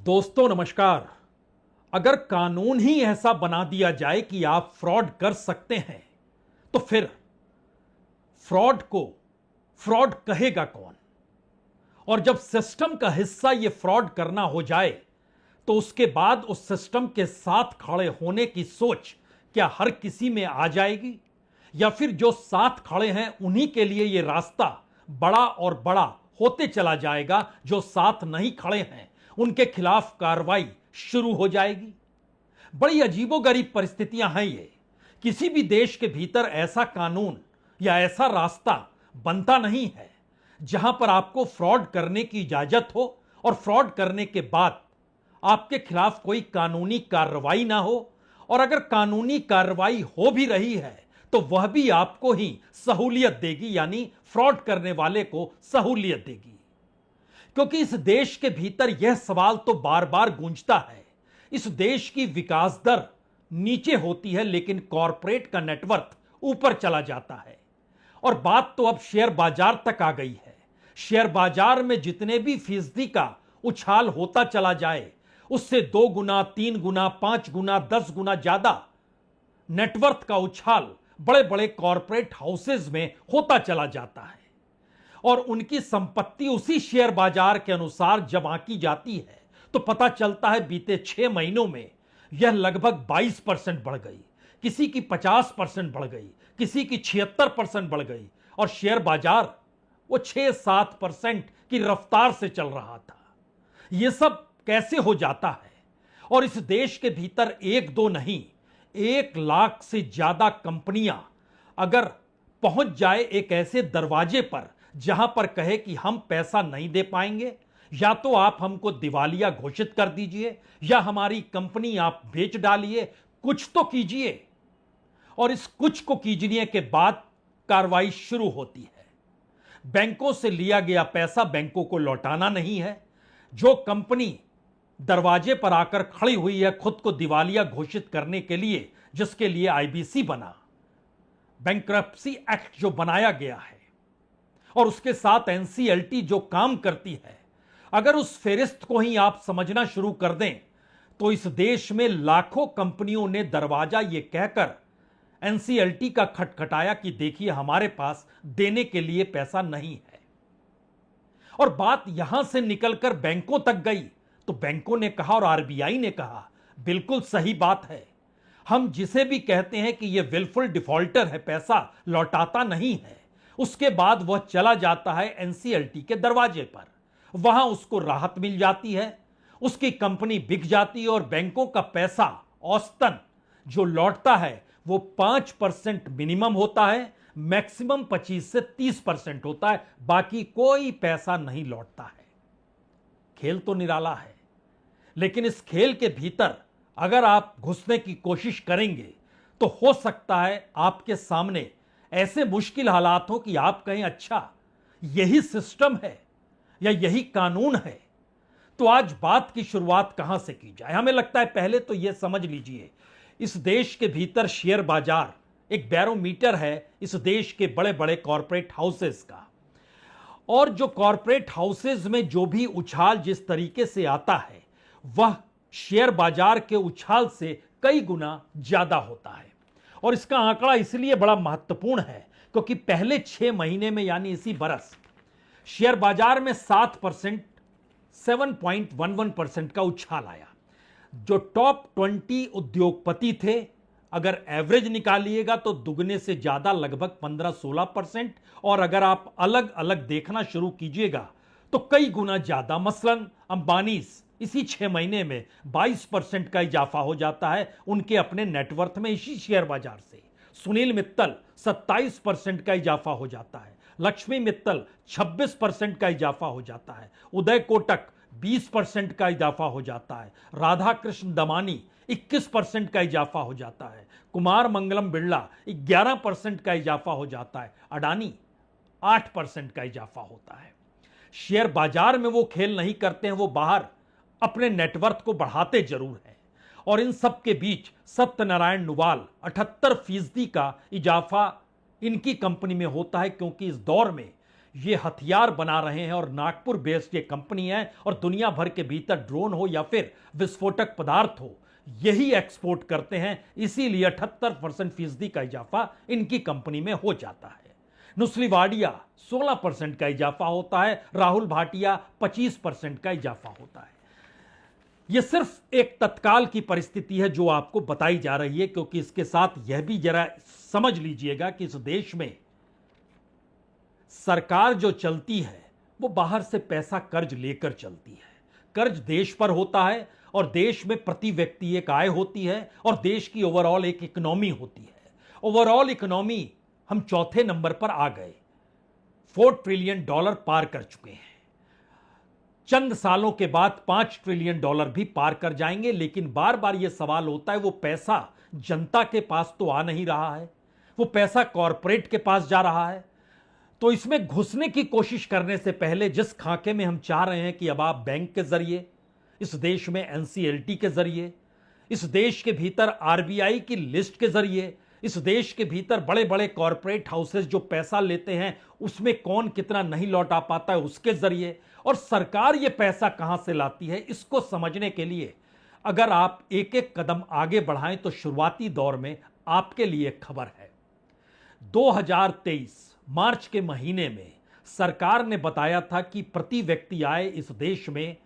दोस्तों नमस्कार। अगर कानून ही ऐसा बना दिया जाए कि आप फ्रॉड कर सकते हैं तो फिर फ्रॉड को फ्रॉड कहेगा कौन? और जब सिस्टम का हिस्सा यह फ्रॉड करना हो जाए तो उसके बाद उस सिस्टम के साथ खड़े होने की सोच क्या हर किसी में आ जाएगी, या फिर जो साथ खड़े हैं उन्हीं के लिए यह रास्ता बड़ा और बड़ा होते चला जाएगा, जो साथ नहीं खड़े हैं उनके खिलाफ कार्रवाई शुरू हो जाएगी? बड़ी अजीबोगरीब परिस्थितियां हैं ये। किसी भी देश के भीतर ऐसा कानून या ऐसा रास्ता बनता नहीं है जहां पर आपको फ्रॉड करने की इजाजत हो और फ्रॉड करने के बाद आपके खिलाफ कोई कानूनी कार्रवाई ना हो, और अगर कानूनी कार्रवाई हो भी रही है तो वह भी आपको ही सहूलियत देगी, यानी फ्रॉड करने वाले को सहूलियत देगी। क्योंकि इस देश के भीतर यह सवाल तो बार बार गूंजता है, इस देश की विकास दर नीचे होती है लेकिन कॉरपोरेट का नेटवर्क ऊपर चला जाता है। और बात तो अब शेयर बाजार तक आ गई है। शेयर बाजार में जितने भी फीसदी का उछाल होता चला जाए उससे 2 गुना, 3 गुना, 5 गुना, 10 गुना ज्यादा नेटवर्क का उछाल बड़े बड़े कॉरपोरेट हाउसेज में होता चला जाता है। और उनकी संपत्ति उसी शेयर बाजार के अनुसार जब आंकी जाती है तो पता चलता है बीते 6 महीनों में यह लगभग 22% बढ़ गई, किसी की 50% बढ़ गई, किसी की 76% बढ़ गई, और शेयर बाजार वो 6-7% की रफ्तार से चल रहा था। यह सब कैसे हो जाता है? और इस देश के भीतर एक दो नहीं, 1 लाख से ज्यादा कंपनियां अगर पहुंच जाए एक ऐसे दरवाजे पर जहां पर कहे कि हम पैसा नहीं दे पाएंगे, या तो आप हमको दिवालिया घोषित कर दीजिए या हमारी कंपनी आप बेच डालिए, कुछ तो कीजिए। और इस कुछ को कीजिए के बाद कार्रवाई शुरू होती है। बैंकों से लिया गया पैसा बैंकों को लौटाना नहीं है। जो कंपनी दरवाजे पर आकर खड़ी हुई है खुद को दिवालिया घोषित करने के लिए, जिसके लिए आईबीसी बना, बैंक्रप्सी एक्ट जो बनाया गया है, और उसके साथ एनसीएलटी जो काम करती है, अगर उस फेरिस्त को ही आप समझना शुरू कर दें तो इस देश में लाखों कंपनियों ने दरवाजा यह कहकर एनसीएलटी का खटखटाया कि देखिए हमारे पास देने के लिए पैसा नहीं है। और बात यहां से निकलकर बैंकों तक गई तो बैंकों ने कहा और आरबीआई ने कहा, बिल्कुल सही बात है, हम जिसे भी कहते हैं कि यह विलफुल डिफॉल्टर है, पैसा लौटाता नहीं है, उसके बाद वह चला जाता है एनसीएलटी के दरवाजे पर, वहां उसको राहत मिल जाती है, उसकी कंपनी बिक जाती है और बैंकों का पैसा औसतन जो लौटता है वो 5% मिनिमम होता है, मैक्सिमम 25 से 30% होता है, बाकी कोई पैसा नहीं लौटता है। खेल तो निराला है, लेकिन इस खेल के भीतर अगर आप घुसने की कोशिश करेंगे तो हो सकता है आपके सामने ऐसे मुश्किल हालात हो कि आप कहें अच्छा यही सिस्टम है या यही कानून है। तो आज बात की शुरुआत कहां से की जाए? हमें लगता है पहले तो यह समझ लीजिए, इस देश के भीतर शेयर बाजार एक बैरोमीटर है इस देश के बड़े बड़े कॉरपोरेट हाउसेस का। और जो कॉरपोरेट हाउसेस में जो भी उछाल जिस तरीके से आता है वह शेयर बाजार के उछाल से कई गुना ज्यादा होता है। और इसका आंकड़ा इसलिए बड़ा महत्वपूर्ण है क्योंकि पहले 6 महीने में यानी इसी बरस शेयर बाजार में 7%, 7.11% का उछाल आया। जो टॉप 20 उद्योगपति थे, अगर एवरेज निकालिएगा तो दुगने से ज्यादा लगभग 15-16%, और अगर आप अलग अलग देखना शुरू कीजिएगा तो कई गुना ज्यादा। मसलन अंबानी इसी 6 महीने में 22% का इजाफा हो जाता है उनके अपने नेटवर्थ में इसी शेयर बाजार से। सुनील मित्तल 27% का इजाफा हो जाता है, लक्ष्मी मित्तल 26% का इजाफा हो जाता है, उदय कोटक 20% का इजाफा हो जाता है, राधा कृष्ण दमानी 21% का इजाफा हो जाता है, कुमार मंगलम बिरला 11% का इजाफा हो जाता है, अडानी 8% का इजाफा होता है। शेयर बाजार में वो खेल नहीं करते हैं, वो बाहर अपने नेटवर्थ को बढ़ाते जरूर हैं। और इन सब के बीच सत्यनारायण नुवाल 78% का इजाफा इनकी कंपनी में होता है, क्योंकि इस दौर में ये हथियार बना रहे हैं और नागपुर बेस्ड ये कंपनी है और दुनिया भर के भीतर ड्रोन हो या फिर विस्फोटक पदार्थ हो, यही एक्सपोर्ट करते हैं। इसीलिए 78% फीसदी का इजाफा इनकी कंपनी में हो जाता है। नुस्लीवाडिया 16% का इजाफा होता है, राहुल भाटिया 25% का इजाफा होता है। यह सिर्फ एक तत्काल की परिस्थिति है जो आपको बताई जा रही है, क्योंकि इसके साथ यह भी जरा समझ लीजिएगा कि इस देश में सरकार जो चलती है वो बाहर से पैसा कर्ज लेकर चलती है। कर्ज देश पर होता है और देश में प्रति व्यक्ति एक आय होती है और देश की ओवरऑल एक इकोनॉमी होती है। ओवरऑल इकोनॉमी हम चौथे नंबर पर आ गए, $4 ट्रिलियन पार कर चुके हैं। चंद सालों के बाद $5 ट्रिलियन भी पार कर जाएंगे। लेकिन बार बार यह सवाल होता है, वो पैसा जनता के पास तो आ नहीं रहा है, वो पैसा कॉरपोरेट के पास जा रहा है। तो इसमें घुसने की कोशिश करने से पहले जिस खाके में हम चाह रहे हैं कि अब आप बैंक के जरिए, इस देश में एनसीएलटी के जरिए, इस देश के भीतर आरबीआई की लिस्ट के जरिए, इस देश के भीतर बड़े बड़े कॉरपोरेट हाउसेस जो पैसा लेते हैं उसमें कौन कितना नहीं लौटा पाता है उसके जरिए, और सरकार ये पैसा कहां से लाती है, इसको समझने के लिए अगर आप एक एक कदम आगे बढ़ाएं तो शुरुआती दौर में आपके लिए खबर है। 2023 मार्च के महीने में सरकार ने बताया था कि प्रति व्यक्ति आय इस देश में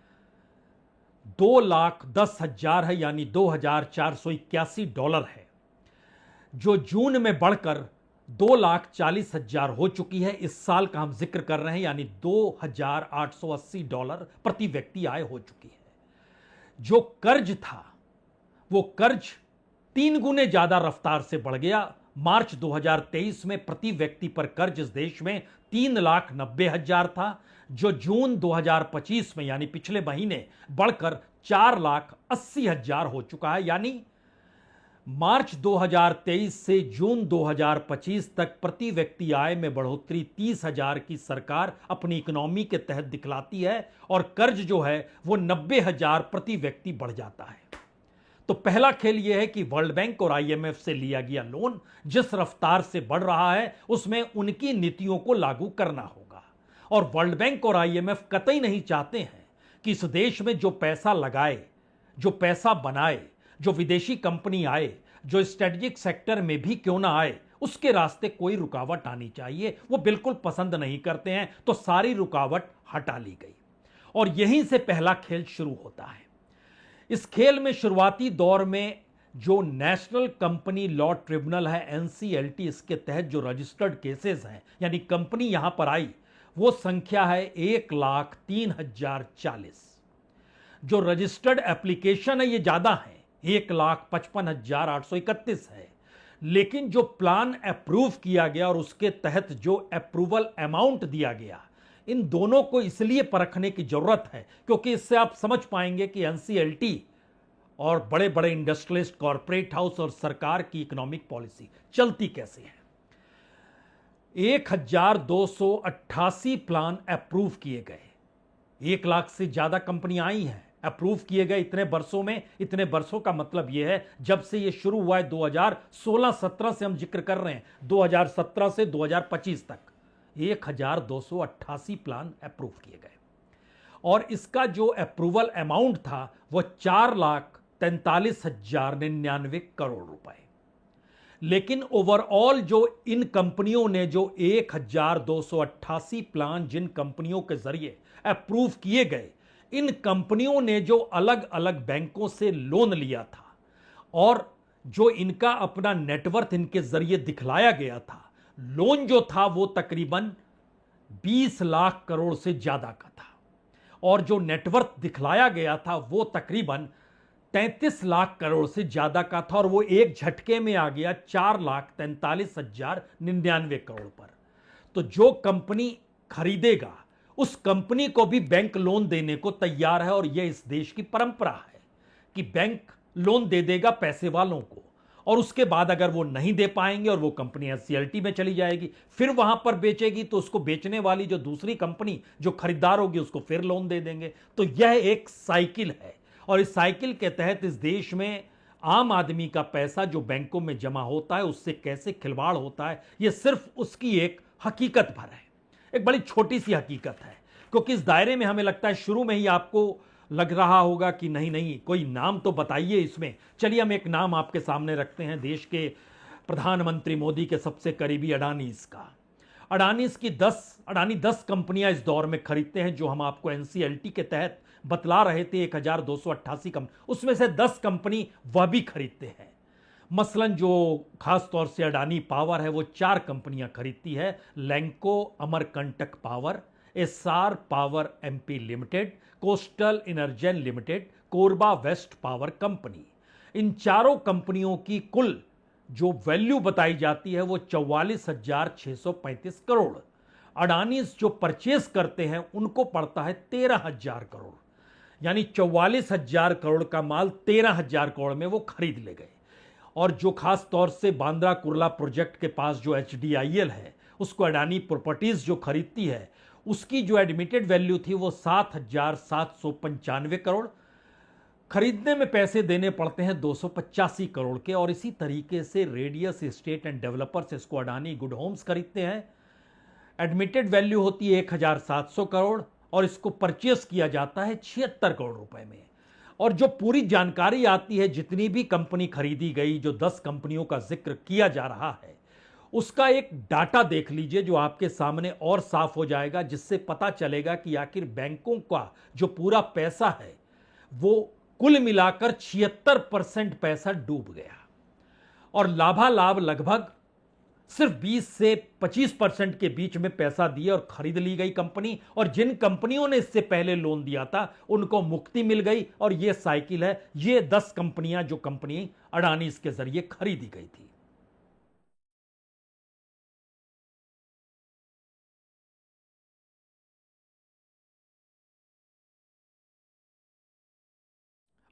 $2,10,000 है, यानी $2,481 है, जो जून में बढ़कर $2,40,000 हो चुकी है। इस साल का हम जिक्र कर रहे हैं, यानी $2,880 प्रति व्यक्ति आय हो चुकी है। जो कर्ज था वो कर्ज 3 गुने ज्यादा रफ्तार से बढ़ गया। मार्च 2023 में प्रति व्यक्ति पर कर्ज इस देश में 3,90,000 था, जो जून 2025 में यानी पिछले महीने बढ़कर 4,80,000 हो चुका है। यानी मार्च 2023 से जून 2025 तक प्रति व्यक्ति आय में बढ़ोतरी 30,000 की सरकार अपनी इकोनॉमी के तहत दिखलाती है और कर्ज जो है वो 90,000 प्रति व्यक्ति बढ़ जाता है। तो पहला खेल यह है कि वर्ल्ड बैंक और आईएमएफ से लिया गया लोन जिस रफ्तार से बढ़ रहा है उसमें उनकी नीतियों को लागू करना होगा। और वर्ल्ड बैंक और आईएमएफ कतई नहीं चाहते हैं कि इस देश में जो पैसा लगाए, जो पैसा बनाए, जो विदेशी कंपनी आए, जो स्ट्रेटेजिक सेक्टर में भी क्यों ना आए, उसके रास्ते कोई रुकावट आनी चाहिए, वो बिल्कुल पसंद नहीं करते हैं। तो सारी रुकावट हटा ली गई और यहीं से पहला खेल शुरू होता है। इस खेल में शुरुआती दौर में जो नेशनल कंपनी लॉ ट्रिब्यूनल है एनसीएलटी, इसके तहत जो रजिस्टर्ड केसेस हैं, यानी कंपनी यहां पर आई, वो संख्या है 1,03,040। जो रजिस्टर्ड एप्लीकेशन है ये ज्यादा है, 1,55,831 है। लेकिन जो प्लान अप्रूव किया गया और उसके तहत जो अप्रूवल अमाउंट दिया गया, इन दोनों को इसलिए परखने की जरूरत है क्योंकि इससे आप समझ पाएंगे कि एनसीएलटी और बड़े बड़े इंडस्ट्रियलिस्ट, कॉर्पोरेट हाउस और सरकार की इकोनॉमिक पॉलिसी चलती कैसे है। 1,288 प्लान अप्रूव किए गए, 1 लाख से ज्यादा कंपनियां आई हैं, अप्रूव किए गए इतने वर्षों में। इतने वर्षों का मतलब यह है जब से यह शुरू हुआ है, 2016-17 से हम जिक्र कर रहे हैं, 2017 से 2025 तक 1,288 प्लान अप्रूव किए गए और इसका जो अप्रूवल अमाउंट था वह 4,43,099 करोड़ रुपए। लेकिन ओवरऑल जो इन कंपनियों ने जो 1,288 प्लान जिन कंपनियों के जरिए अप्रूव किए गए, इन कंपनियों ने जो अलग अलग बैंकों से लोन लिया था और जो इनका अपना नेटवर्थ इनके जरिए दिखलाया गया था, लोन जो था वो तकरीबन 20 लाख करोड़ से ज्यादा का था और जो नेटवर्थ दिखलाया गया था वो तकरीबन 33 लाख करोड़ से ज्यादा का था और वो एक झटके में आ गया 4,43,099 करोड़ पर। तो जो कंपनी खरीदेगा उस कंपनी को भी बैंक लोन देने को तैयार है और यह इस देश की परंपरा है कि बैंक लोन दे देगा पैसे वालों को और उसके बाद अगर वो नहीं दे पाएंगे और वो कंपनी एनसीएलटी में चली जाएगी, फिर वहां पर बेचेगी तो उसको बेचने वाली जो दूसरी कंपनी जो खरीदार होगी उसको फिर लोन दे देंगे। तो यह एक साइकिल है और इस साइकिल के तहत इस देश में आम आदमी का पैसा जो बैंकों में जमा होता है उससे कैसे खिलवाड़ होता है, यह सिर्फ उसकी एक हकीकत भर है। एक बड़ी छोटी सी हकीकत है, क्योंकि इस दायरे में हमें लगता है शुरू में ही आपको लग रहा होगा कि नहीं नहीं कोई नाम तो बताइए इसमें। चलिए हम एक नाम आपके सामने रखते हैं, देश के प्रधानमंत्री मोदी के सबसे करीबी अडानीज का। अडानी 10 कंपनियां इस दौर में खरीदते हैं, जो हम आपको एनसीएलटी के तहत बतला रहे थे 1288 कंपनी, उसमें से 10 कंपनी वह भी खरीदते हैं। मसलन जो खास तौर से अडानी पावर है वो 4 कंपनियां खरीदती है, Lanco Amarkantak power, SR power MP limited, coastal Energen limited, Korba west power company. इन चारों कंपनियों की कुल जो वैल्यू बताई जाती है वो 44,635 करोड़। अडानी जो परचेस करते हैं उनको पड़ता है 13,000 करोड़, यानी 44,000 करोड़ का माल 13,000 करोड़ में वो खरीद ले गए। और जो खास तौर से बांद्रा कुर्ला प्रोजेक्ट के पास जो एचडीआईएल है, उसको अडानी प्रॉपर्टीज जो खरीदती है, उसकी जो एडमिटेड वैल्यू थी वो 7,795 करोड़। खरीदने में पैसे देने पड़ते हैं 285 करोड़ के। और इसी तरीके से रेडियस एस्टेट एंड डेवलपर्स, इसको अडानी गुड होम्स खरीदते हैं, एडमिटेड वैल्यू होती है 1,700 करोड़ और इसको परचेस किया जाता है 76 करोड़ रुपए में। और जो पूरी जानकारी आती है, जितनी भी कंपनी खरीदी गई, जो 10 कंपनियों का जिक्र किया जा रहा है, उसका एक डाटा देख लीजिए जो आपके सामने और साफ हो जाएगा, जिससे पता चलेगा कि आखिर बैंकों का जो पूरा पैसा है वो कुल मिलाकर 76% पैसा डूब गया और लाभालाभ लगभग सिर्फ 20 से 25% के बीच में पैसा दिए और खरीद ली गई कंपनी। और जिन कंपनियों ने इससे पहले लोन दिया था उनको मुक्ति मिल गई। और यह साइकिल है, ये 10 कंपनियां जो कंपनी अडानी इसके जरिए खरीदी गई थी।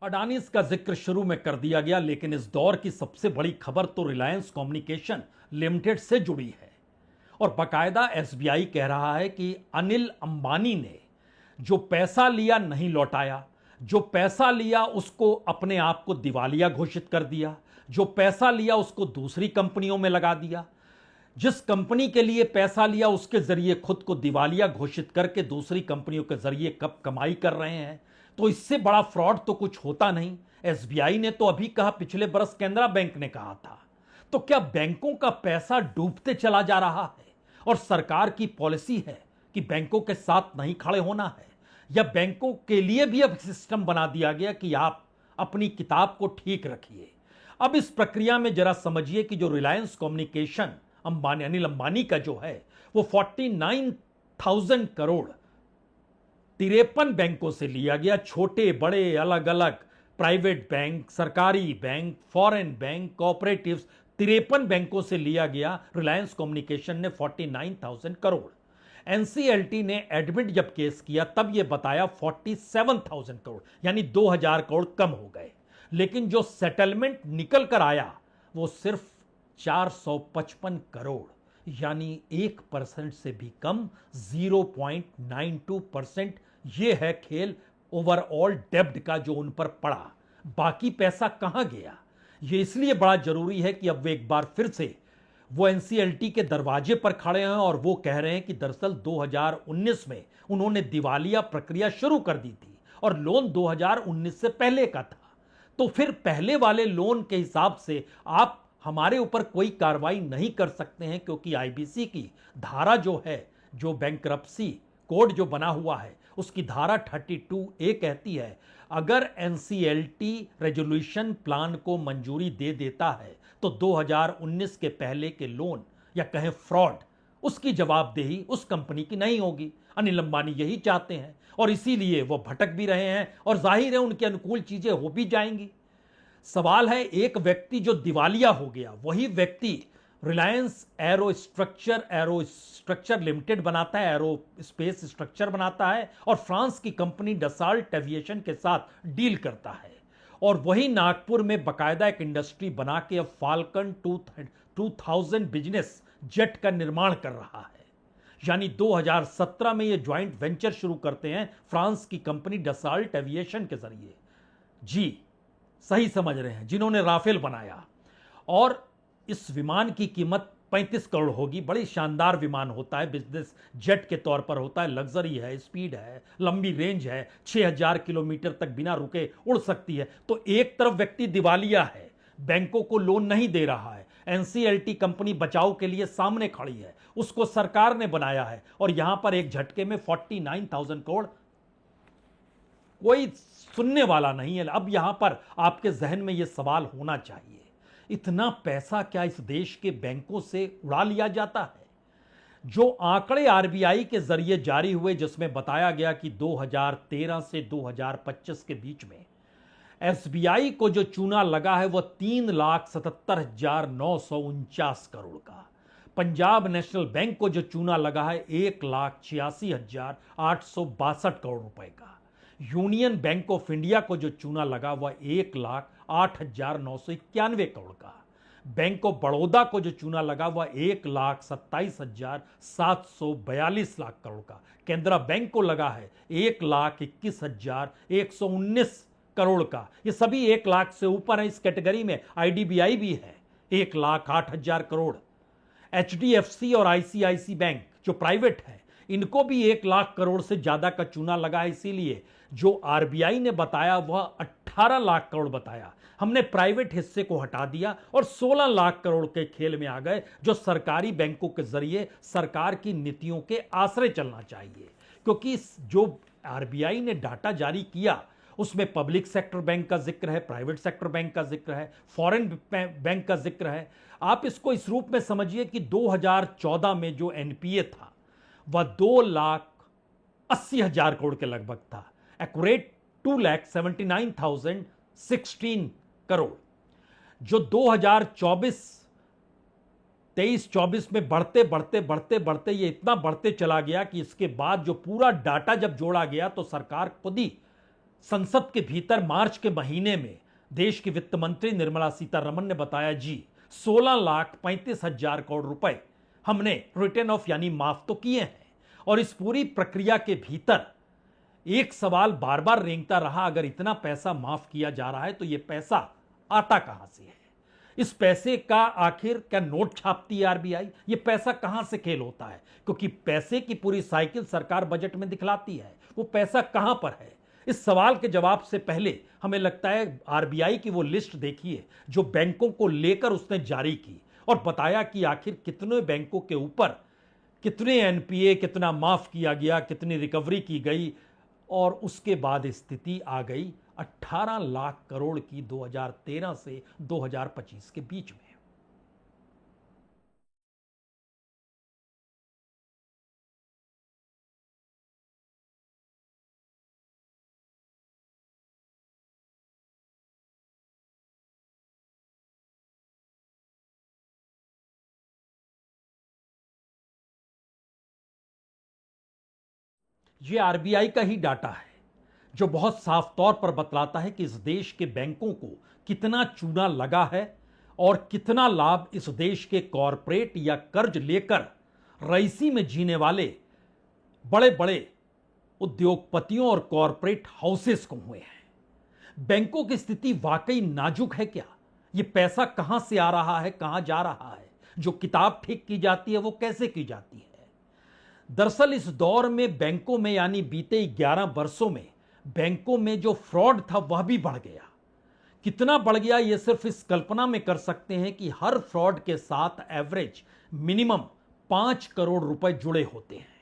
अडानीज का जिक्र शुरू में कर दिया गया, लेकिन इस दौर की सबसे बड़ी खबर तो रिलायंस कम्युनिकेशन लिमिटेड से जुड़ी है। और बाकायदा एसबीआई कह रहा है कि अनिल अंबानी ने जो पैसा लिया नहीं लौटाया, जो पैसा लिया उसको अपने आप को दिवालिया घोषित कर दिया, जो पैसा लिया उसको दूसरी कंपनियों में लगा दिया, जिस कंपनी के लिए पैसा लिया उसके जरिए खुद को दिवालिया घोषित करके दूसरी कंपनियों के जरिए कब कमाई कर रहे हैं। तो इससे बड़ा फ्रॉड तो कुछ होता नहीं। एसबीआई ने तो अभी कहा, पिछले बरस कैनरा बैंक ने कहा था। तो क्या बैंकों का पैसा डूबते चला जा रहा है और सरकार की पॉलिसी है कि बैंकों के साथ नहीं खड़े होना है, या बैंकों के लिए भी अब सिस्टम बना दिया गया कि आप अपनी किताब को ठीक रखिए। अब इस प्रक्रिया में जरा समझिए कि जो रिलायंस कम्युनिकेशन अंबानी, अनिल अंबानी का जो है वो 49,000 करोड़ 53 बैंकों से लिया गया, छोटे बड़े अलग अलग प्राइवेट बैंक, सरकारी बैंक, फॉरेन बैंक, कोऑपरेटिव्स, 53 बैंकों से लिया गया। रिलायंस कम्युनिकेशन ने 49,000 करोड़। एनसीएलटी ने एडमिट जब केस किया तब यह बताया 47,000 करोड़, यानी 2,000 करोड़ कम हो गए। लेकिन जो सेटलमेंट निकल कर आया वो सिर्फ 455 करोड़, यानी 1% से भी कम, 0.92%। यह है खेल ओवरऑल डेब्ट का जो उन पर पड़ा। बाकी पैसा कहां गया, यह इसलिए बड़ा जरूरी है कि अब वे एक बार फिर से वो एनसीएलटी के दरवाजे पर खड़े हैं और वो कह रहे हैं कि दरअसल 2019 में उन्होंने दिवालिया प्रक्रिया शुरू कर दी थी और लोन 2019 से पहले का था। तो फिर पहले वाले लोन के हिसाब से आप हमारे ऊपर कोई कार्रवाई नहीं कर सकते हैं, क्योंकि आईबीसी की धारा जो है, जो बैंकरप्सी कोड जो बना हुआ है, उसकी धारा 32A कहती है अगर एनसीएलटी रेजोल्यूशन प्लान को मंजूरी दे देता है तो 2019 के पहले के लोन या कहें फ्रॉड, उसकी जवाबदेही उस कंपनी की नहीं होगी। अनिल अंबानी यही चाहते हैं और इसीलिए वो भटक भी रहे हैं और जाहिर है उनके अनुकूल चीजें हो भी जाएंगी। सवाल है, एक व्यक्ति जो दिवालिया हो गया, वही व्यक्ति रिलायंस एरो स्ट्रक्चर लिमिटेड बनाता है, एरो स्पेस स्ट्रक्चर बनाता है और फ्रांस की कंपनी डसाल्ट एविएशन के साथ डील करता है। और वही नागपुर में बाकायदा एक इंडस्ट्री बना के अब फाल्कन 2000 बिजनेस जेट का निर्माण कर रहा है। यानी 2017 में ये ज्वाइंट वेंचर शुरू करते हैं फ्रांस की कंपनी डसाल्ट एविएशन के जरिए। जी सही समझ रहे हैं, जिन्होंने राफेल बनाया। और इस विमान की कीमत 35 करोड़ होगी। बड़ी शानदार विमान होता है, बिजनेस जेट के तौर पर होता है, लग्जरी है, स्पीड है, लंबी रेंज है, 6000 किलोमीटर तक बिना रुके उड़ सकती है। तो एक तरफ व्यक्ति दिवालिया है, बैंकों को लोन नहीं दे रहा है, एनसीएलटी कंपनी बचाव के लिए सामने खड़ी है, उसको सरकार ने बनाया है, और यहां पर एक झटके में 49,000 करोड़, कोई सुनने वाला नहीं है। अब यहां पर आपके जहन में यह सवाल होना चाहिए, इतना पैसा क्या इस देश के बैंकों से उड़ा लिया जाता है? जो आंकड़े आरबीआई के जरिए जारी हुए, जिसमें बताया गया कि 2013 से 2025 के बीच में एसबीआई को जो चूना लगा है वह 3,77,949 करोड़ का, पंजाब नेशनल बैंक को जो चूना लगा है 1,86,862 करोड़ रुपए का, यूनियन बैंक ऑफ इंडिया को जो चूना लगा वह 1,08,991 करोड़ का, बैंक ऑफ बड़ौदा को जो चूना लगा वह 1,27,742 लाख करोड़ का, केनरा बैंक को लगा है 1,21,119 करोड़ का। ये सभी 1 लाख से ऊपर है। इस कैटेगरी में आईडीबीआई भी है, 1,08,000 करोड़। एचडीएफसी और आईसीआईसी बैंक जो प्राइवेट है, इनको भी 1 लाख करोड़ से ज्यादा का चूना लगा है। इसीलिए जो आरबीआई ने बताया वह 18 लाख करोड़ बताया, हमने प्राइवेट हिस्से को हटा दिया और 16 लाख करोड़ के खेल में आ गए, जो सरकारी बैंकों के जरिए सरकार की नीतियों के आश्रय चलना चाहिए। क्योंकि जो आरबीआई ने डाटा जारी किया उसमें पब्लिक सेक्टर बैंक का जिक्र है, प्राइवेट सेक्टर बैंक का जिक्र है, फॉरेन बैंक का जिक्र है। आप इसको इस रूप में समझिए कि 2014 में जो एनपीए था वह 2,80,000 करोड़ के लगभग था, एक्यूरेट 2,79,016 करोड़, जो 2023-24 में बढ़ते बढ़ते बढ़ते बढ़ते ये इतना बढ़ते चला गया कि इसके बाद जो पूरा डाटा जब जोड़ा गया तो सरकार खुद ही संसद के भीतर मार्च के महीने में देश की वित्त मंत्री निर्मला सीतारमण ने बताया, जी 16,35,000 करोड़ रुपए हमने रिटर्न ऑफ यानी माफ तो किए हैं। और इस पूरी प्रक्रिया के भीतर एक सवाल बार बार रेंगता रहा, अगर इतना पैसा माफ किया जा रहा है तो यह पैसा आता कहां से है? इस पैसे का आखिर क्या नोट छापती है आरबीआई? ये पैसा कहां से खेल होता है? क्योंकि पैसे की पूरी साइकिल सरकार बजट में दिखलाती है, वो पैसा कहां पर है? इस सवाल के जवाब से पहले हमें लगता है आरबीआई की वो लिस्ट देखिए जो बैंकों को लेकर उसने जारी की और बताया कि आखिर कितने बैंकों के ऊपर कितने एनपीए, कितना माफ किया गया, कितनी रिकवरी की गई, और उसके बाद स्थिति आ गई 18 लाख करोड़ की 2013 से 2025 के बीच में। ये आरबीआई का ही डाटा है जो बहुत साफ तौर पर बतलाता है कि इस देश के बैंकों को कितना चूना लगा है और कितना लाभ इस देश के कॉरपोरेट या कर्ज लेकर रईसी में जीने वाले बड़े बड़े उद्योगपतियों और कॉरपोरेट हाउसेस को हुए हैं। बैंकों की स्थिति वाकई नाजुक है क्या? यह पैसा कहां से आ रहा है, कहां जा रहा है? जो किताब ठीक की जाती है वो कैसे की जाती है? दरअसल इस दौर में बैंकों में यानी बीते 11 वर्षों में बैंकों में जो फ्रॉड था वह भी बढ़ गया। कितना बढ़ गया यह सिर्फ इस कल्पना में कर सकते हैं कि हर फ्रॉड के साथ एवरेज मिनिमम 5 करोड़ रुपए जुड़े होते हैं,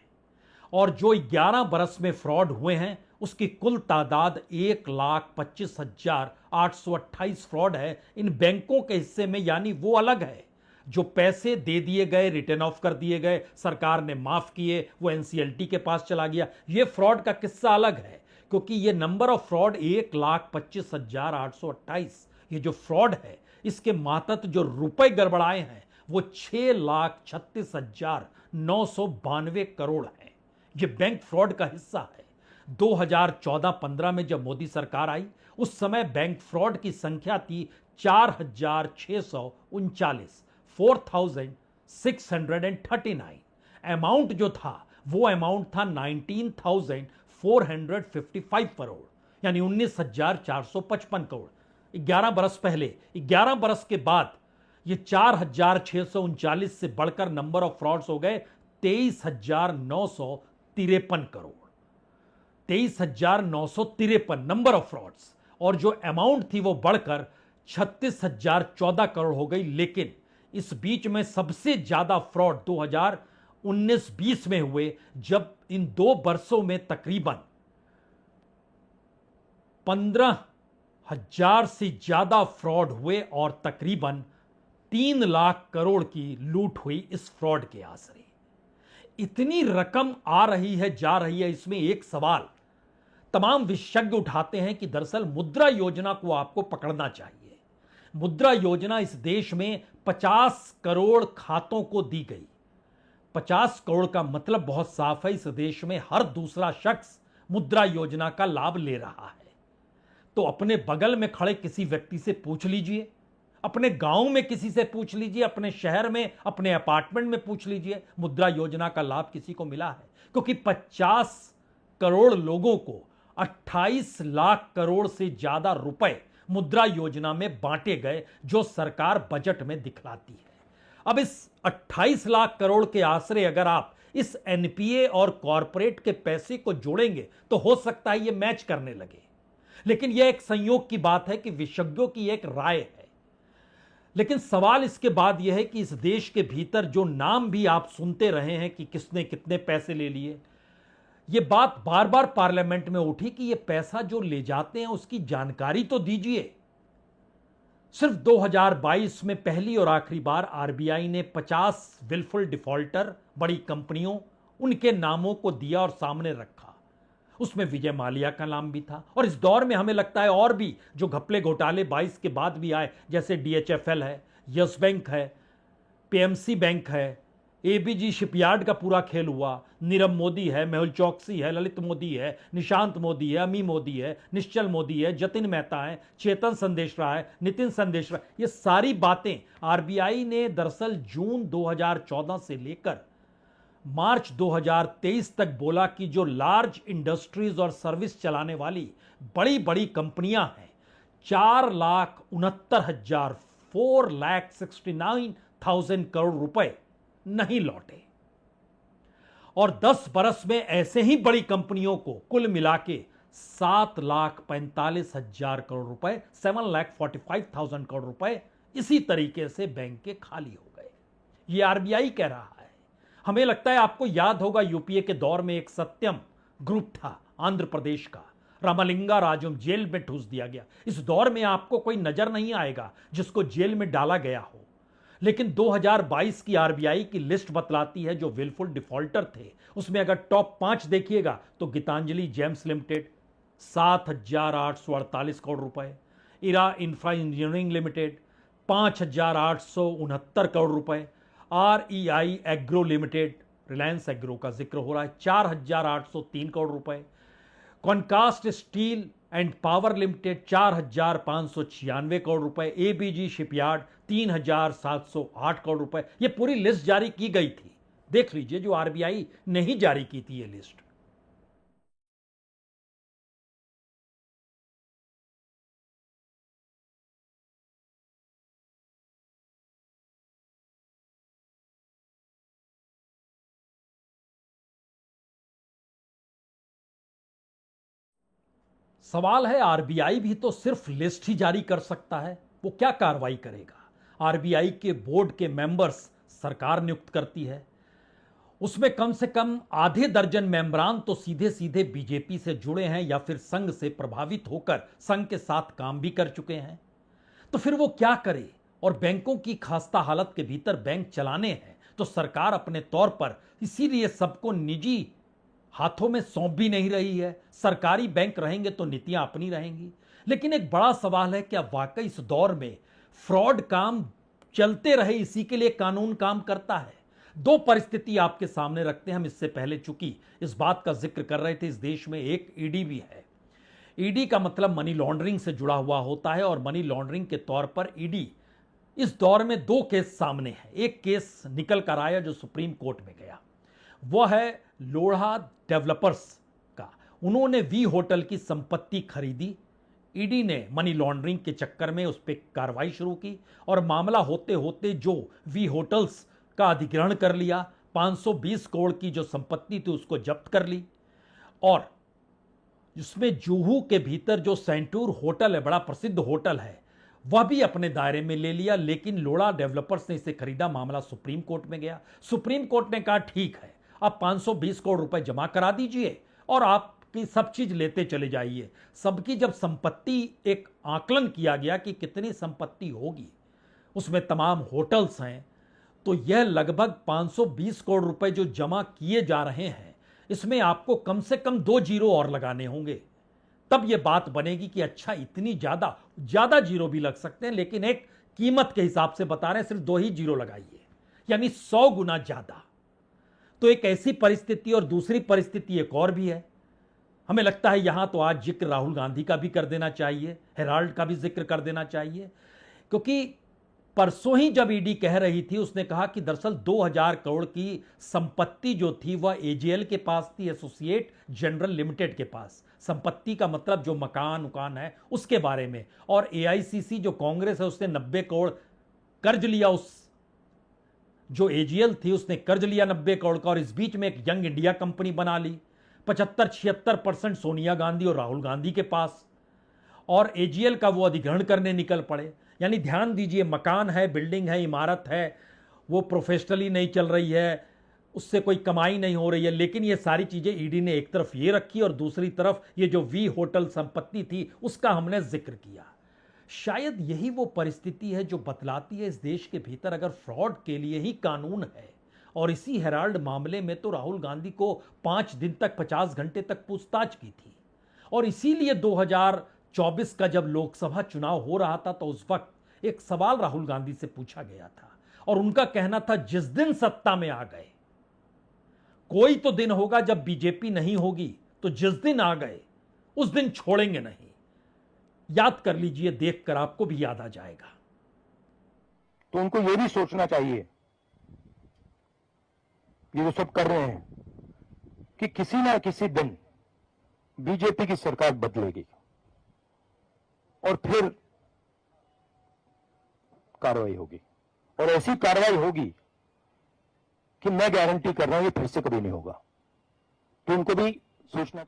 और जो 11 बरस में फ्रॉड हुए हैं उसकी कुल तादाद 1,25,828 फ्रॉड है इन बैंकों के हिस्से में। यानी वो अलग है जो पैसे दे दिए गए, रिटर्न ऑफ कर दिए गए, सरकार ने माफ किए, वो एनसीएलटी के पास चला गया। ये फ्रॉड का किस्सा अलग है, क्योंकि ये नंबर ऑफ फ्रॉड 1,25,828, ये जो फ्रॉड है इसके मातहत जो रुपए गड़बड़ाए हैं वो 6,36,992 करोड़ हैं। ये बैंक फ्रॉड का हिस्सा है। 2014-15 में जब मोदी सरकार आई उस समय बैंक फ्रॉड की संख्या थी 4,639, 4,639। अमाउंट जो था वो अमाउंट था 19,455 करोड़, यानी 19,455 करोड़। 11 बरस पहले, 11 बरस के बाद ये 4,639 से बढ़कर नंबर ऑफ फ्रॉड्स हो गए 23,953 करोड़। 23,953 नंबर ऑफ फ्रॉड्स, और जो अमाउंट थी वो बढ़कर 36,014 करोड़ हो गई। लेकिन इस बीच में सबसे ज्यादा फ्रॉड 2019-20 में हुए, जब इन 2 वर्षों में तकरीबन 15,000 से ज्यादा फ्रॉड हुए और तकरीबन 3 लाख करोड़ की लूट हुई इस फ्रॉड के आसरे। इतनी रकम आ रही है, जा रही है, इसमें एक सवाल तमाम विशेषज्ञ उठाते हैं कि दरअसल मुद्रा योजना को आपको पकड़ना चाहिए। मुद्रा योजना इस देश में 50 करोड़ खातों को दी गई। 50 करोड़ का मतलब बहुत साफ है, इस देश में हर दूसरा शख्स मुद्रा योजना का लाभ ले रहा है। तो अपने बगल में खड़े किसी व्यक्ति से पूछ लीजिए, अपने गांव में किसी से पूछ लीजिए, अपने शहर में, अपने अपार्टमेंट में पूछ लीजिए, मुद्रा योजना का लाभ किसी को मिला है? क्योंकि 50 करोड़ लोगों को 28 लाख करोड़ से ज्यादा रुपए मुद्रा योजना में बांटे गए, जो सरकार बजट में दिखलाती है। अब इस 28 लाख करोड़ के आसरे अगर आप इस एनपीए और कॉरपोरेट के पैसे को जोड़ेंगे तो हो सकता है ये मैच करने लगे। लेकिन यह एक संयोग की बात है कि विशेषज्ञों की एक राय है। लेकिन सवाल इसके बाद यह है कि इस देश के भीतर जो नाम भी आप सुनते रहे हैं कि किसने कितने पैसे ले लिए, यह बात बार बार पार्लियामेंट में उठी कि यह पैसा जो ले जाते हैं उसकी जानकारी तो दीजिए। सिर्फ 2022 में पहली और आखिरी बार आरबीआई ने 50 विलफुल डिफॉल्टर बड़ी कंपनियों, उनके नामों को दिया और सामने रखा। उसमें विजय माल्या का नाम भी था। और इस दौर में हमें लगता है और भी जो घपले घोटाले 22 के बाद भी आए, जैसे डीएचएफएल है, यस बैंक है, पीएमसी बैंक है, एबीजी शिपयार्ड का पूरा खेल हुआ, नीरव मोदी है, मेहुल चौकसी है, ललित मोदी है, निशांत मोदी है, अमी मोदी है, निश्चल मोदी है, जतिन मेहता है, चेतन संदेशरा है, नितिन संदेशरा। ये सारी बातें आरबीआई ने दरअसल जून 2014 से लेकर मार्च 2023 तक बोला कि जो लार्ज इंडस्ट्रीज और सर्विस चलाने वाली बड़ी बड़ी कंपनियां हैं, 4,69,469,000 करोड़ रुपए नहीं लौटे। और 10 बरस में ऐसे ही बड़ी कंपनियों को कुल मिला के 7,45,000 करोड़ रुपए, 7,45,000 करोड़ रुपए इसी तरीके से बैंक के खाली हो गए। ये आरबीआई कह रहा है। हमें लगता है आपको याद होगा यूपीए के दौर में एक सत्यम ग्रुप था आंध्र प्रदेश का, रामलिंगा राजम जेल में ठूस दिया गया। इस दौर में आपको कोई नजर नहीं आएगा जिसको जेल में डाला गया हो। लेकिन 2022 की आरबीआई की लिस्ट बतलाती है जो विलफुल डिफॉल्टर थे, उसमें अगर टॉप 5 देखिएगा तो गीतांजलि जेम्स लिमिटेड 7,848 करोड़ रुपए, Era infra engineering limited 5,869 crore रुपए, REI agro limited, Reliance agro का जिक्र हो रहा है, 4,803 करोड़ रुपए, Concast steel and power limited 4,596 crore रुपए, एबीजी शिपयार्ड 3,708 करोड़ रुपए। ये पूरी लिस्ट जारी की गई थी, देख लीजिए, जो आरबीआई ने ही जारी की थी ये लिस्ट। सवाल है, आरबीआई भी तो सिर्फ लिस्ट ही जारी कर सकता है, वो क्या कार्रवाई करेगा? आरबीआई के बोर्ड के मेंबर्स सरकार नियुक्त करती है, उसमें कम से कम आधे दर्जन मेंबरान तो सीधे सीधे बीजेपी से जुड़े हैं या फिर संघ से प्रभावित होकर संघ के साथ काम भी कर चुके हैं। तो फिर वो क्या करे? और बैंकों की खास्ता हालत के भीतर बैंक चलाने हैं तो सरकार अपने तौर पर इसीलिए सबको निजी हाथों में सौंप भी नहीं रही है। सरकारी बैंक रहेंगे तो नीतियां अपनी रहेंगी। लेकिन एक बड़ा सवाल है, क्या वाकई इस दौर में फ्रॉड काम चलते रहे इसी के लिए कानून काम करता है? दो परिस्थिति आपके सामने रखते हैं हम। इससे पहले चूंकि इस बात का जिक्र कर रहे थे, इस देश में एक ईडी भी है। ईडी का मतलब मनी लॉन्ड्रिंग से जुड़ा हुआ होता है, और मनी लॉन्ड्रिंग के तौर पर ईडी इस दौर में 2 केस सामने है। एक केस निकल कर आया जो सुप्रीम कोर्ट में गया, वह है लोढ़ा डेवलपर्स का। उन्होंने वी होटल की संपत्ति खरीदी ईडी ने मनी लॉन्ड्रिंग के चक्कर में उस पर कार्रवाई शुरू की और मामला होते होते जो वी होटल्स का अधिग्रहण कर लिया, 520 करोड़ की जो संपत्ति थी उसको जब्त कर ली, और जिसमें जुहू के भीतर जो सेंटूर होटल है, बड़ा प्रसिद्ध होटल है, वह भी अपने दायरे में ले लिया। लेकिन लोढ़ा डेवलपर्स ने इसे खरीदा, मामला सुप्रीम कोर्ट में गया। सुप्रीम कोर्ट ने कहा ठीक है, आप 520 करोड़ रुपए जमा करा दीजिए और आपकी सब चीज लेते चले जाइए। सबकी जब संपत्ति, एक आकलन किया गया कि कितनी संपत्ति होगी, उसमें तमाम होटल्स हैं, तो यह लगभग 520 करोड़ रुपए जो जमा किए जा रहे हैं, इसमें आपको कम से कम 2 जीरो और लगाने होंगे, तब यह बात बनेगी कि अच्छा इतनी ज्यादा जीरो भी लग सकते हैं, लेकिन एक कीमत के हिसाब से बता रहे हैं, सिर्फ 2 ही जीरो लगाइए, यानी 100 गुना ज्यादा। तो एक ऐसी परिस्थिति, और दूसरी परिस्थिति एक और भी है, हमें लगता है यहां तो आज जिक्र राहुल गांधी का भी कर देना चाहिए, हेराल्ड का भी जिक्र कर देना चाहिए, क्योंकि परसों ही जब ईडी कह रही थी, उसने कहा कि दरअसल 2000 करोड़ की संपत्ति जो थी वह एजेएल के पास थी, एसोसिएट जनरल लिमिटेड के पास। संपत्ति का मतलब जो मकान है उसके बारे में। और एआईसीसी जो कांग्रेस है उसने 90 करोड़ कर्ज लिया, उस जो एजेएल थी उसने कर्ज लिया 90 करोड़ का, और इस बीच में एक यंग इंडिया कंपनी बना ली। 75-76% सोनिया गांधी और राहुल गांधी के पास, और एजेएल का वो अधिग्रहण करने निकल पड़े। यानी ध्यान दीजिए, मकान है, बिल्डिंग है, इमारत है, वो प्रोफेशनली नहीं चल रही है, उससे कोई कमाई नहीं हो रही है, लेकिन ये सारी चीजें ईडी ने एक तरफ ये रखी और दूसरी तरफ ये जो वी होटल संपत्ति थी उसका हमने जिक्र किया। शायद यही वो परिस्थिति है जो बतलाती है इस देश के भीतर अगर फ्रॉड के लिए ही कानून है। और इसी हेराल्ड मामले में तो राहुल गांधी को 5 दिन तक, 50 घंटे तक पूछताछ की थी, और इसीलिए 2024 का जब लोकसभा चुनाव हो रहा था तो उस वक्त एक सवाल राहुल गांधी से पूछा गया था, और उनका कहना था जिस दिन सत्ता में आ गए, कोई तो दिन होगा जब बीजेपी नहीं होगी, तो जिस दिन आ गए उस दिन छोड़ेंगे नहीं। याद कर लीजिए, देखकर आपको भी याद आ जाएगा। तो उनको यह भी सोचना चाहिए, ये जो सब कर रहे हैं, कि किसी ना किसी दिन बीजेपी की सरकार बदलेगी और फिर कार्रवाई होगी, और ऐसी कार्रवाई होगी कि मैं गारंटी कर रहा हूं ये फिर से कभी नहीं होगा। तो उनको भी सोचना।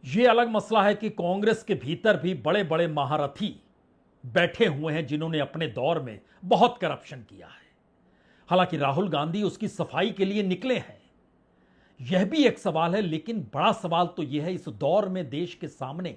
यह अलग मसला है कि कांग्रेस के भीतर भी बड़े बड़े महारथी बैठे हुए हैं जिन्होंने अपने दौर में बहुत करप्शन किया है। हालांकि राहुल गांधी उसकी सफाई के लिए निकले हैं, यह भी एक सवाल है, लेकिन बड़ा सवाल तो यह है इस दौर में देश के सामने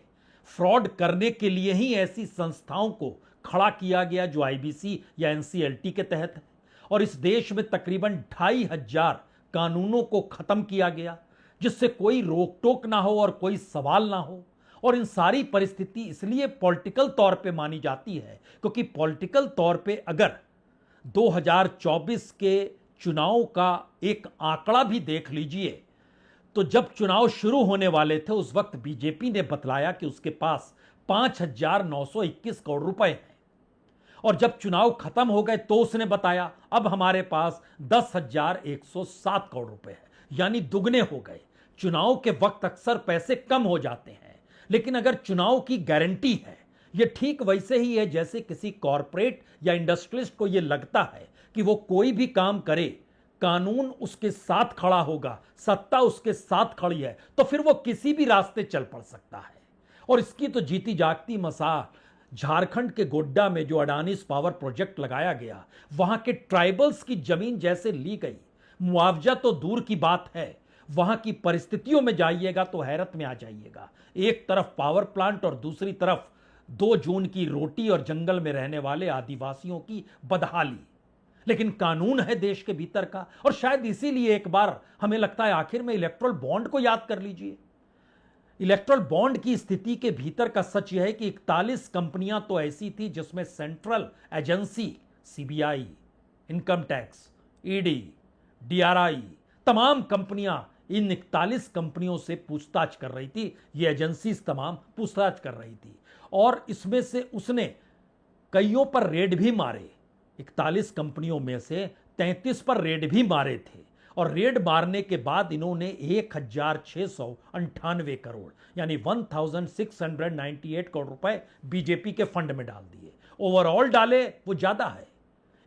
फ्रॉड करने के लिए ही ऐसी संस्थाओं को खड़ा किया गया जो आईबीसी या एनसीएलटी के तहत है, और इस देश में तकरीबन 2500 कानूनों को खत्म किया गया जिससे कोई रोक टोक ना हो और कोई सवाल ना हो। और इन सारी परिस्थिति इसलिए पॉलिटिकल तौर पे मानी जाती है क्योंकि पॉलिटिकल तौर पे अगर 2024 के चुनाव का एक आंकड़ा भी देख लीजिए, तो जब चुनाव शुरू होने वाले थे उस वक्त बीजेपी ने बतलाया कि उसके पास 5,921 करोड़ रुपए हैं, और जब चुनाव खत्म हो गए तो उसने बताया अब हमारे पास 10,107 करोड़ रुपए हैं, यानी दुगने हो गए। चुनाव के वक्त अक्सर पैसे कम हो जाते हैं, लेकिन अगर चुनाव की गारंटी है, यह ठीक वैसे ही है जैसे किसी कॉरपोरेट या इंडस्ट्रियलिस्ट को यह लगता है कि वो कोई भी काम करे, कानून उसके साथ खड़ा होगा, सत्ता उसके साथ खड़ी है, तो फिर वो किसी भी रास्ते चल पड़ सकता है। और इसकी तो जीती जागती मिसाल झारखंड के गोड्डा में जो अडानीज पावर प्रोजेक्ट लगाया गया, वहां के ट्राइबल्स की जमीन जैसे ली गई, मुआवजा तो दूर की बात है, वहां की परिस्थितियों में जाइएगा तो हैरत में आ जाइएगा। एक तरफ पावर प्लांट और दूसरी तरफ 2 जून की रोटी और जंगल में रहने वाले आदिवासियों की बदहाली। लेकिन कानून है देश के भीतर का, और शायद इसीलिए एक बार हमें लगता है आखिर में इलेक्ट्रल बॉन्ड को याद कर लीजिए। इलेक्ट्रल बॉन्ड की स्थिति के भीतर का सच यह है कि 41 कंपनियां तो ऐसी थी जिसमें central agency CBI, income tax, ED, DRI, तमाम कंपनियां इन 41 कंपनियों से पूछताछ कर रही थी। ये एजेंसीज तमाम पूछताछ कर रही थी, और इसमें से उसने कईयों पर रेड भी मारे। 41 कंपनियों में से 33 पर रेड भी मारे थे, और रेड मारने के बाद इन्होंने 1698 करोड़ यानी 1698 करोड़ रुपए बीजेपी के फंड में डाल दिए। ओवरऑल डाले वो ज्यादा है।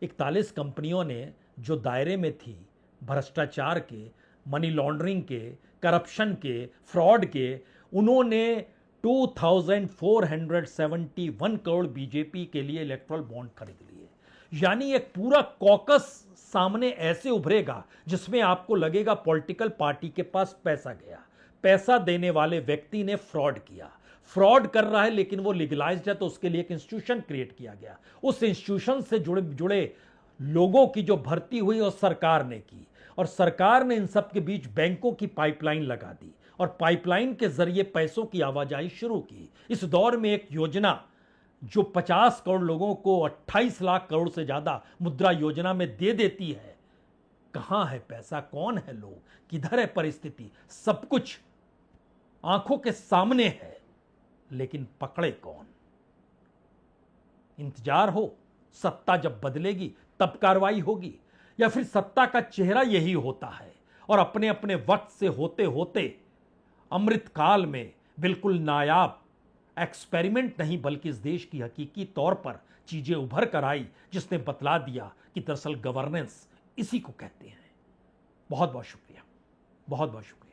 41 कंपनियों ने जो दायरे में थी भ्रष्टाचार के, मनी लॉन्ड्रिंग के, करप्शन के, फ्रॉड के, उन्होंने 2471 करोड़ बीजेपी के लिए इलेक्टोरल बॉन्ड खरीद लिए। यानी एक पूरा कॉकस सामने ऐसे उभरेगा जिसमें आपको लगेगा पॉलिटिकल पार्टी के पास पैसा गया। पैसा देने वाले व्यक्ति ने फ्रॉड किया, फ्रॉड कर रहा है लेकिन वो लीगलाइज्ड है, तो उसके लिए एक इंस्टीट्यूशन क्रिएट किया गया। उस इंस्टीट्यूशन से जुड़े लोगों की जो भर्ती हुई और सरकार ने की, और सरकार ने इन सब के बीच बैंकों की पाइपलाइन लगा दी और पाइपलाइन के जरिए पैसों की आवाजाही शुरू की। इस दौर में एक योजना जो 50 करोड़ लोगों को 28 लाख करोड़ से ज्यादा मुद्रा योजना में दे देती है, कहां है पैसा, कौन है लोग, किधर है परिस्थिति, सब कुछ आंखों के सामने है, लेकिन पकड़े कौन। इंतजार हो, सत्ता जब बदलेगी तब कार्रवाई होगी, या फिर सत्ता का चेहरा यही होता है और अपने अपने वक्त से होते होते अमृतकाल में बिल्कुल नायाब एक्सपेरिमेंट नहीं बल्कि इस देश की हकीकी तौर पर चीजें उभर कर आई, जिसने बतला दिया कि दरअसल गवर्नेंस इसी को कहते हैं। बहुत बहुत शुक्रिया, बहुत बहुत शुक्रिया।